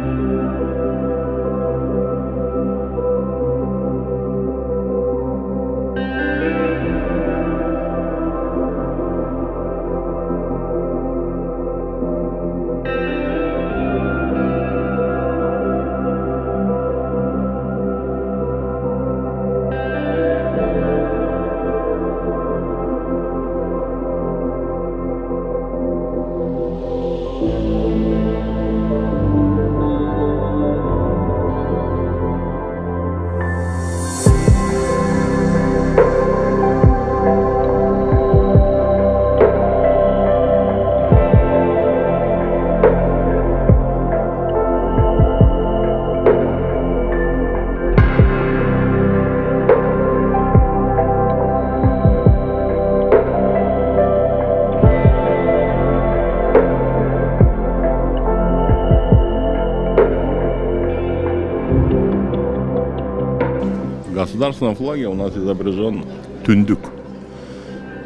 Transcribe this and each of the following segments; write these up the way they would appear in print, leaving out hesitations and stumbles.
государственном флаге у нас изображен тундук.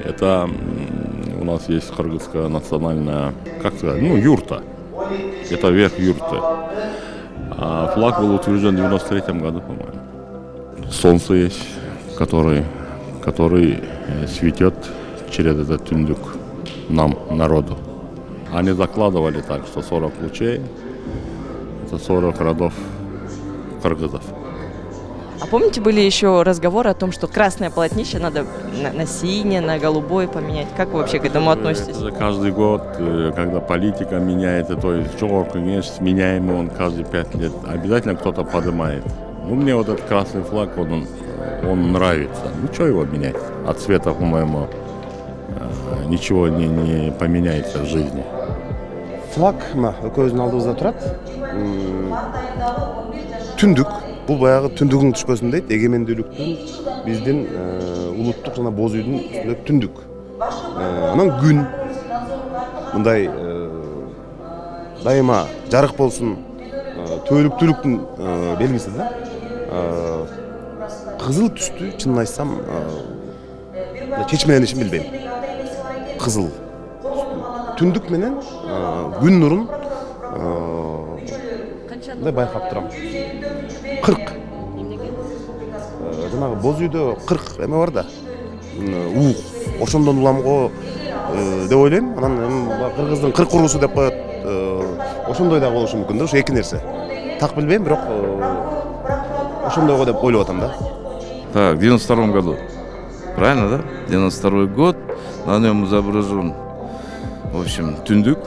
Это у нас есть кыргызская национальная, как сказать, юрта. Это верх юрты. А флаг был утвержден в 93 году, по-моему. Солнце есть, который светит через этот тундук нам, народу. Они закладывали так, что 40 лучей, это 40 родов кыргызов. А помните, были еще разговоры о том, что красное полотнище надо на синее, на голубое поменять? Как вы вообще к этому относитесь? Каждый год, когда политика меняется, то есть черный, конечно, меняемый он каждые 5 лет, обязательно кто-то поднимает. Мне вот этот красный флаг, он нравится. Что его менять? От цвета, по-моему, ничего не поменяется в жизни. Флаг, көздің алдыңызда тұрады. Түндік. Бұл баяғы түндігің түшпесін дейді, егеменділіктің біздің ұлттық жана боз үйдің үстінде түндік. Анан күн, мындай дайыма жарық болсын, төліктіліктің белгісі да. Қызыл түсті, шынын айтсам, кечмеленішін білбеймін. Қызыл. Түндік менен күн нұрын байқап тұрам. 40. Жаңағы боз үйде 40 эме бар да. Ошондон улам го деп ойлойм. Анан кыргыздын 40 кургусу деп коет. Ошондой да болушу мүмкүн да, ошо эки нерсе. Так билбейм, бирок ошондойго деп ойлоп атам да. Так, в 92 году. Правильно, да? 92 год. На нем изображен, в общем, тундук.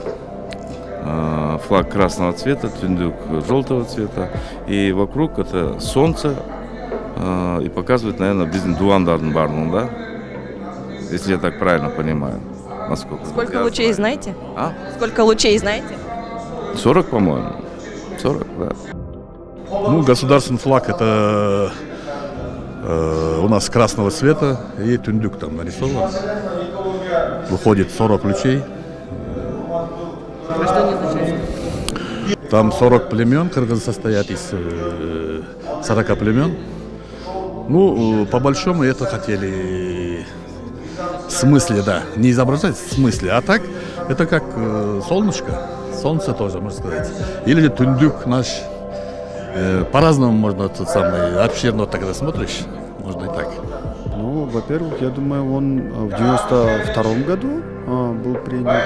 Флаг красного цвета, тундук желтого цвета, и вокруг это солнце, и показывает, наверное, бизнес дуандардың барлығын, да? Если я так правильно понимаю. Насколько? Сколько лучей знаете? А? Сколько лучей знаете? 40, по-моему. 40, да. Государственный флаг это у нас красного цвета, и тундук там нарисован. Выходит 40 лучей. А что они означают? Там 40 племен, кыргызы состоят из 40 племен. По большому это хотели в смысле, да, не изображать в смысле, а так, это как солнышко, солнце тоже, можно сказать. Или же тундук наш, по-разному можно, тот самый, обширно тогда смотришь, можно и так. Во-первых, я думаю, он в 92 году был принят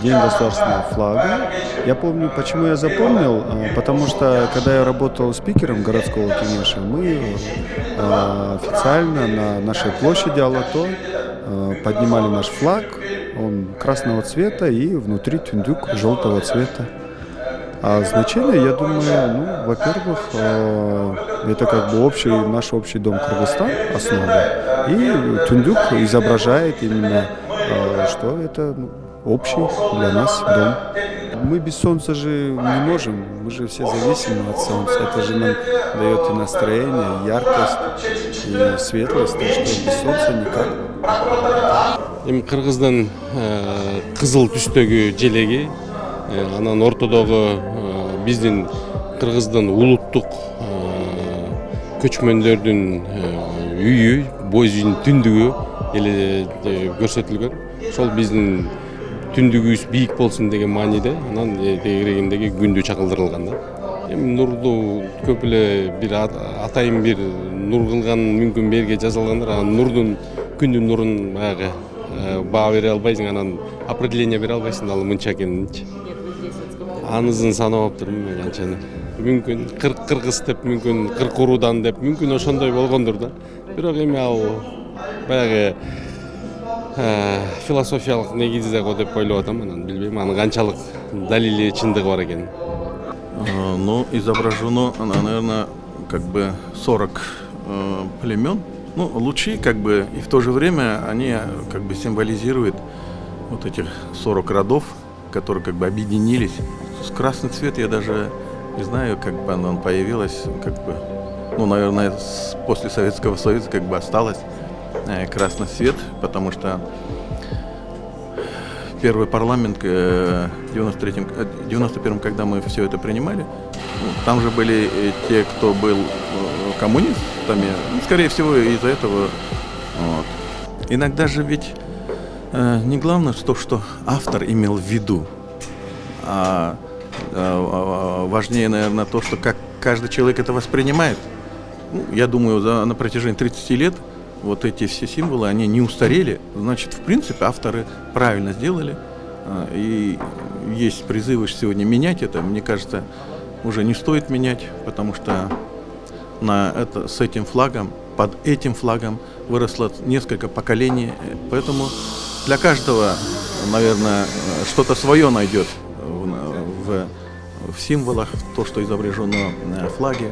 День государственного флага. Я помню, почему я запомнил, потому что, когда я работал спикером городского кенеша, мы официально на нашей площади Алато поднимали наш флаг, он красного цвета и внутри тундук желтого цвета. А значение, я думаю, во-первых, это как бы наш общий дом Кыргызстан, основа, и тундук изображает именно, что это общий для нас дом. Мы без солнца же не можем, мы же все зависимы от солнца, это же нам дает и настроение, и яркость, и светлость, так что без солнца никак. Кыргыздын кызыл түстөгү желеги, анан ортодогу биздин кыргыздын улуттук көчмөндөрдүн үйү, боз үйдүн түндүгү эле көрсөтүлгөн. Ошол биздин түндүгүбүз бийик болсун деген мааниде анан тегерегиндеги күндү чакылдырылган да. Эми нурду көп эле бир атайын бир нур кылган мүмкүн бу жерге жасалгандар, анан нурдун күндүн нурун баягы баа бере албайсың, анан определение бере албайсың, ал мынча экенинчи. Анызын санап турмун канчаны. Мүмкүн 40 кыргыз деп, мүмкүн 40 уруудан деп, мүмкүн ошондой болгондур да. Бирок эми ал баягы философиялык негизи го деп ойлоп атам, анан билбейм анын канчалык далили чындыгы бар экенин. Ну, изображено, наверное, как бы 40 племен. Ну, лучи, как бы, и в то же время они как бы символизируют вот этих 40 родов, которые как бы объединились. Красный цвет, я даже не знаю, как бы он появилось, как бы, ну, наверное, после Советского Союза как бы осталось красный цвет, потому что первый парламент в 91-м, когда мы все это принимали, там же были те, кто был коммунистами, ну, скорее всего, из-за этого. Вот. Иногда же ведь не главное то, что автор имел в виду, а важнее, наверное, то, что как каждый человек это воспринимает. Ну, я думаю, на протяжении 30 лет вот эти все символы, они не устарели. Значит, в принципе, авторы правильно сделали. И есть призывы сегодня менять это. Мне кажется, уже не стоит менять, потому что с этим флагом, под этим флагом выросло несколько поколений. Поэтому для каждого, наверное, что-то свое найдет в символах, то, что изображено на флаге.